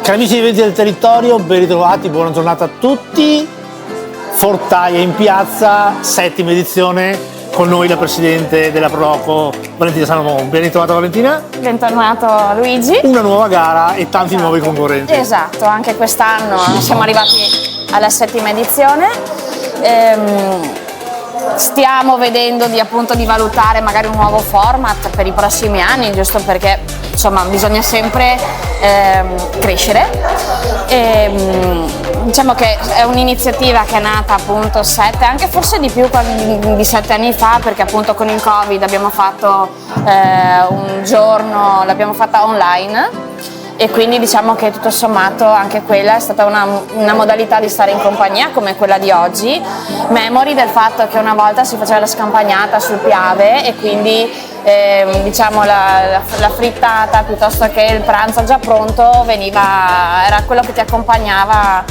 Cari amici di Eventi del Territorio, ben ritrovati, buona giornata a tutti. Fortaia in piazza, 7ª edizione, con noi la presidente della Proloco, Valentina Salomon. Ben ritrovata Valentina. Bentornato Luigi. Una nuova gara e tanti nuovi concorrenti. Esatto, anche quest'anno siamo arrivati alla 7ª edizione. Stiamo vedendo di valutare magari un nuovo format per i prossimi anni, giusto perché insomma bisogna sempre crescere. Diciamo che è un'iniziativa che è nata appunto anche forse di più di 7 anni fa, perché appunto con il Covid abbiamo fatto un giorno, l'abbiamo fatta online. E quindi diciamo che tutto sommato anche quella è stata una modalità di stare in compagnia come quella di oggi, memori del fatto che una volta si faceva la scampagnata sul Piave e quindi diciamo la frittata piuttosto che il pranzo già pronto era quello che ti accompagnava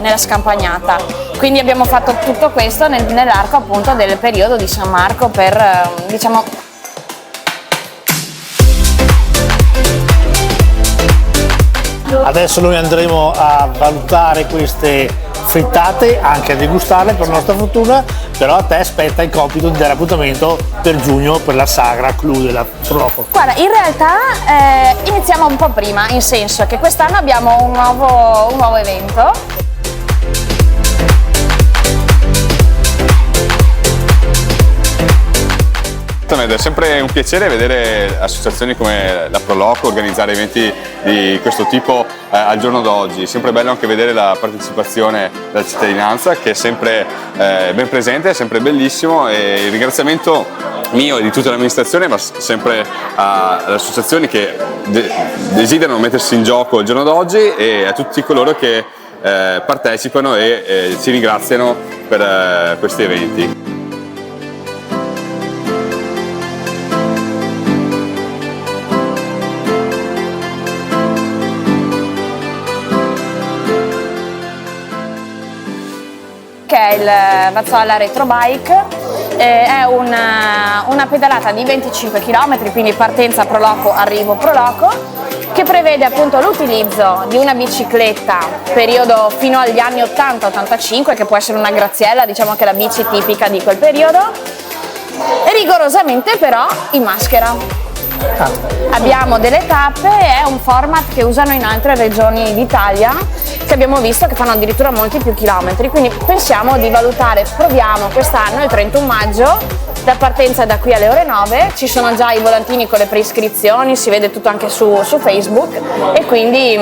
nella scampagnata. Quindi abbiamo fatto tutto questo nell'arco appunto del periodo di San Marco per diciamo. Adesso noi andremo a valutare queste frittate, anche a degustarle per nostra fortuna, però a te aspetta il compito di dare appuntamento per giugno per la sagra clou della Proloco. Guarda, in realtà iniziamo un po' prima, in senso che quest'anno abbiamo un nuovo evento. Ed è sempre un piacere vedere associazioni come la Proloco organizzare eventi di questo tipo al giorno d'oggi. Sempre bello anche vedere la partecipazione della cittadinanza, che è sempre ben presente, è sempre bellissimo, e il ringraziamento mio e di tutta l'amministrazione va sempre alle associazioni che desiderano mettersi in gioco il giorno d'oggi e a tutti coloro che partecipano e ci ringraziano per questi eventi. Che è il Vazzola Retro Bike, è una pedalata di 25 km, quindi partenza Proloco, arrivo Proloco, che prevede appunto l'utilizzo di una bicicletta periodo fino agli anni 80-85, che può essere una graziella, diciamo che è la bici tipica di quel periodo, rigorosamente però in maschera. Abbiamo delle tappe, è un format che usano in altre regioni d'Italia, che abbiamo visto che fanno addirittura molti più chilometri, quindi pensiamo di valutare, proviamo quest'anno il 31 maggio, la partenza è da qui alle ore 9, ci sono già i volantini con le preiscrizioni, si vede tutto anche su Facebook, e quindi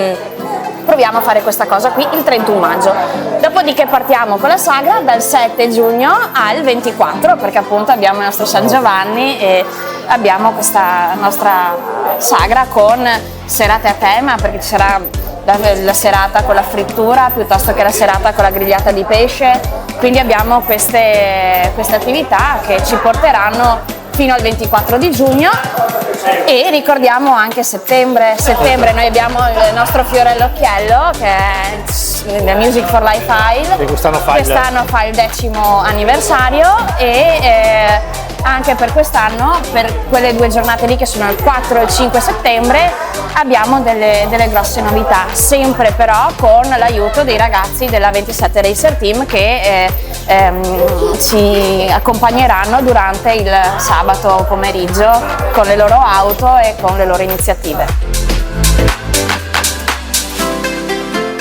proviamo a fare questa cosa qui il 31 maggio. Dopodiché partiamo con la sagra dal 7 giugno al 24, perché appunto abbiamo il nostro San Giovanni e abbiamo questa nostra sagra con serate a tema, perché ci sarà la serata con la frittura piuttosto che la serata con la grigliata di pesce, quindi abbiamo queste attività che ci porteranno fino al 24 di giugno. E ricordiamo anche settembre, noi abbiamo il nostro fiore all'occhiello, che è il Music for Life File, che quest'anno fa il 10° anniversario, e anche per quest'anno, per quelle 2 giornate lì che sono il 4 e il 5 settembre, abbiamo delle grosse novità, sempre però con l'aiuto dei ragazzi della 27 Racer Team che ci accompagneranno durante il sabato pomeriggio con le loro auto e con le loro iniziative.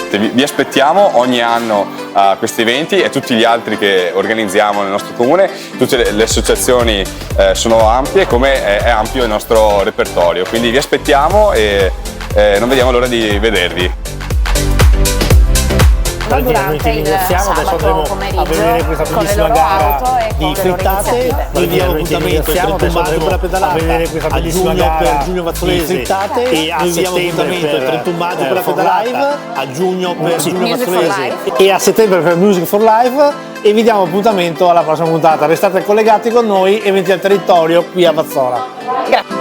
Vi aspettiamo ogni anno a questi eventi e tutti gli altri che organizziamo nel nostro comune. Tutte le associazioni sono ampie, come è ampio il nostro repertorio, quindi vi aspettiamo e non vediamo l'ora di vedervi. Valentina, noi ti ringraziamo, adesso andremo a vedere questa bellissima gara di frittate. Noi diamo appuntamento il 31 maggio per la pedalata, a vedere questa bellissima gara per Giugno Vazzolese di frittate, e a settembre per il 31 maggio per la pedalata, a giugno per Giugno Vazzolese e a settembre per Music for Life, e vi diamo appuntamento alla prossima puntata. Restate collegati con noi, Eventi del Territorio qui a Vazzola. Grazie.